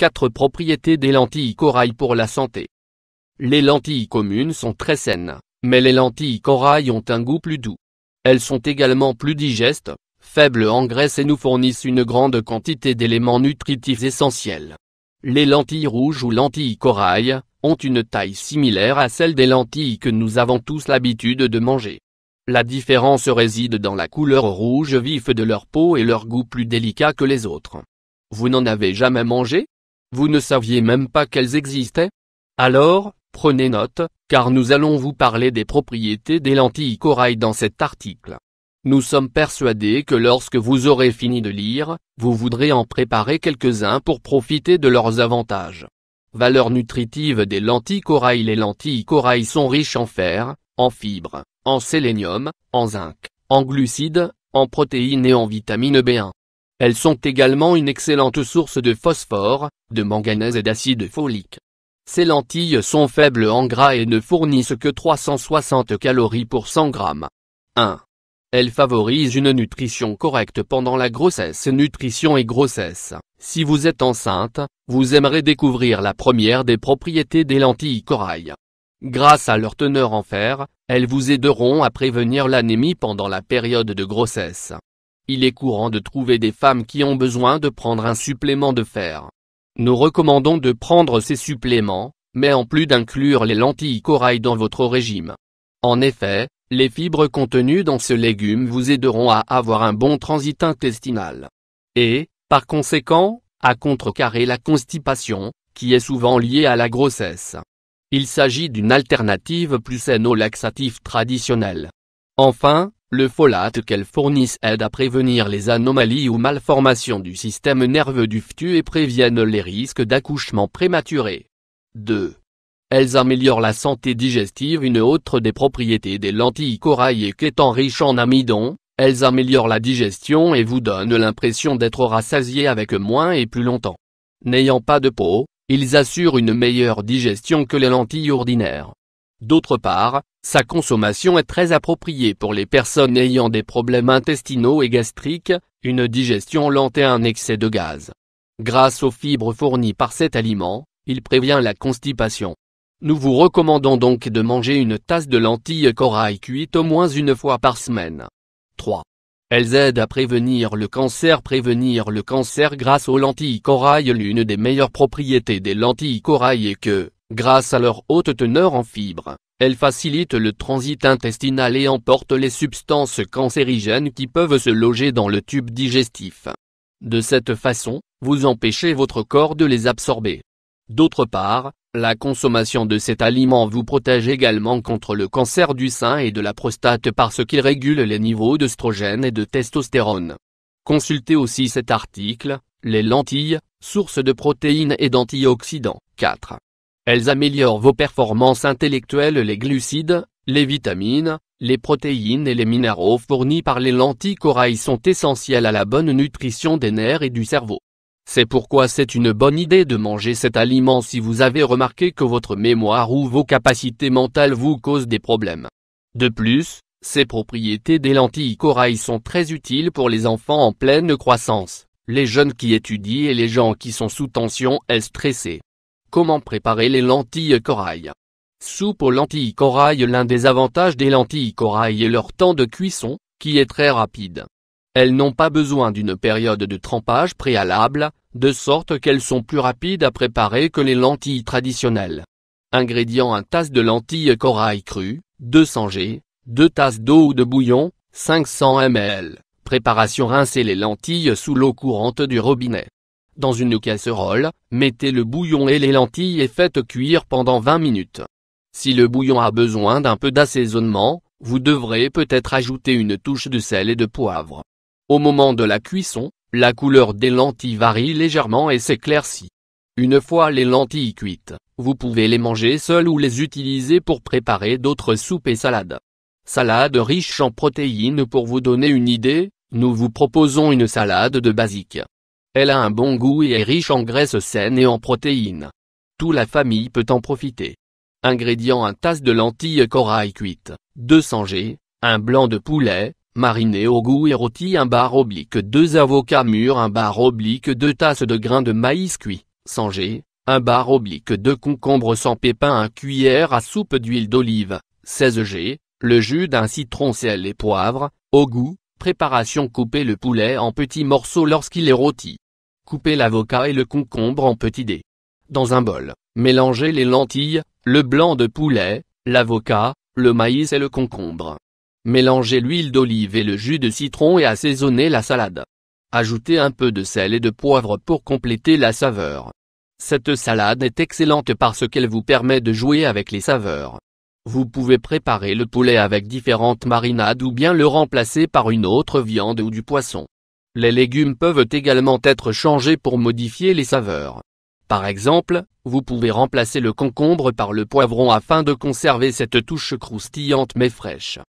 4 propriétés des lentilles corail pour la santé. Les lentilles communes sont très saines, mais les lentilles corail ont un goût plus doux. Elles sont également plus digestes, faibles en graisse et nous fournissent une grande quantité d'éléments nutritifs essentiels. Les lentilles rouges ou lentilles corail ont une taille similaire à celle des lentilles que nous avons tous l'habitude de manger. La différence réside dans la couleur rouge vif de leur peau et leur goût plus délicat que les autres. Vous n'en avez jamais mangé? Vous ne saviez même pas qu'elles existaient? Alors, prenez note, car nous allons vous parler des propriétés des lentilles corail dans cet article. Nous sommes persuadés que lorsque vous aurez fini de lire, vous voudrez en préparer quelques-uns pour profiter de leurs avantages. Valeurs nutritives des lentilles corail. Les lentilles corail sont riches en fer, en fibres, en sélénium, en zinc, en glucides, en protéines et en vitamine B1. Elles sont également une excellente source de phosphore, de manganèse et d'acide folique. Ces lentilles sont faibles en gras et ne fournissent que 360 calories pour 100 grammes. 1. Elles favorisent une nutrition correcte pendant la grossesse. Nutrition et grossesse. Si vous êtes enceinte, vous aimerez découvrir la première des propriétés des lentilles corail. Grâce à leur teneur en fer, elles vous aideront à prévenir l'anémie pendant la période de grossesse. Il est courant de trouver des femmes qui ont besoin de prendre un supplément de fer. Nous recommandons de prendre ces suppléments, mais en plus d'inclure les lentilles corail dans votre régime. En effet, les fibres contenues dans ce légume vous aideront à avoir un bon transit intestinal. Et, par conséquent, à contrecarrer la constipation, qui est souvent liée à la grossesse. Il s'agit d'une alternative plus saine aux laxatifs traditionnels. Enfin, le folate qu'elles fournissent aide à prévenir les anomalies ou malformations du système nerveux du fœtus et préviennent les risques d'accouchement prématuré. 2. Elles améliorent la santé digestive. Une autre des propriétés des lentilles corail est qu'étant riches en amidon, elles améliorent la digestion et vous donnent l'impression d'être rassasié avec moins et plus longtemps. N'ayant pas de peau, ils assurent une meilleure digestion que les lentilles ordinaires. D'autre part, sa consommation est très appropriée pour les personnes ayant des problèmes intestinaux et gastriques, une digestion lente et un excès de gaz. Grâce aux fibres fournies par cet aliment, il prévient la constipation. Nous vous recommandons donc de manger une tasse de lentilles corail cuites au moins une fois par semaine. 3. Elles aident à prévenir le cancer. Prévenir le cancer grâce aux lentilles corail. L'une des meilleures propriétés des lentilles corail est que, grâce à leur haute teneur en fibres, elles facilitent le transit intestinal et emportent les substances cancérigènes qui peuvent se loger dans le tube digestif. De cette façon, vous empêchez votre corps de les absorber. D'autre part, la consommation de cet aliment vous protège également contre le cancer du sein et de la prostate parce qu'il régule les niveaux d'œstrogène et de testostérone. Consultez aussi cet article, les lentilles, source de protéines et d'antioxydants. 4. Elles améliorent vos performances intellectuelles. Les glucides, les vitamines, les protéines et les minéraux fournis par les lentilles corail sont essentiels à la bonne nutrition des nerfs et du cerveau. C'est pourquoi c'est une bonne idée de manger cet aliment si vous avez remarqué que votre mémoire ou vos capacités mentales vous causent des problèmes. De plus, ces propriétés des lentilles corail sont très utiles pour les enfants en pleine croissance, les jeunes qui étudient et les gens qui sont sous tension et stressés. Comment préparer les lentilles corail? Soupe aux lentilles corail. L'un des avantages des lentilles corail est leur temps de cuisson, qui est très rapide. Elles n'ont pas besoin d'une période de trempage préalable, de sorte qu'elles sont plus rapides à préparer que les lentilles traditionnelles. Ingrédients: 1 tasse de lentilles corail crues, 200 g, 2 tasses d'eau ou de bouillon, 500 ml. Préparation: rincer les lentilles sous l'eau courante du robinet. Dans une casserole, mettez le bouillon et les lentilles et faites cuire pendant 20 minutes. Si le bouillon a besoin d'un peu d'assaisonnement, vous devrez peut-être ajouter une touche de sel et de poivre. Au moment de la cuisson, la couleur des lentilles varie légèrement et s'éclaircit. Une fois les lentilles cuites, vous pouvez les manger seules ou les utiliser pour préparer d'autres soupes et salades. Salade riche en protéines. Pour vous donner une idée, nous vous proposons une salade de basique. Elle a un bon goût et est riche en graisses saines et en protéines. Toute la famille peut en profiter. Ingrédients: 1 tasse de lentilles corail cuites, 200 g, un blanc de poulet, mariné au goût et rôti, 1 bar oblique 2 avocats mûrs, 1 bar oblique 2 tasses de grains de maïs cuits, Sangé, un bar oblique de concombre sans pépins, 1 cuillère à soupe d'huile d'olive, 16 g, le jus d'un citron, sel et poivre, au goût. Préparation: coupez le poulet en petits morceaux lorsqu'il est rôti. Coupez l'avocat et le concombre en petits dés. Dans un bol, mélangez les lentilles, le blanc de poulet, l'avocat, le maïs et le concombre. Mélangez l'huile d'olive et le jus de citron et assaisonnez la salade. Ajoutez un peu de sel et de poivre pour compléter la saveur. Cette salade est excellente parce qu'elle vous permet de jouer avec les saveurs. Vous pouvez préparer le poulet avec différentes marinades ou bien le remplacer par une autre viande ou du poisson. Les légumes peuvent également être changés pour modifier les saveurs. Par exemple, vous pouvez remplacer le concombre par le poivron afin de conserver cette touche croustillante mais fraîche.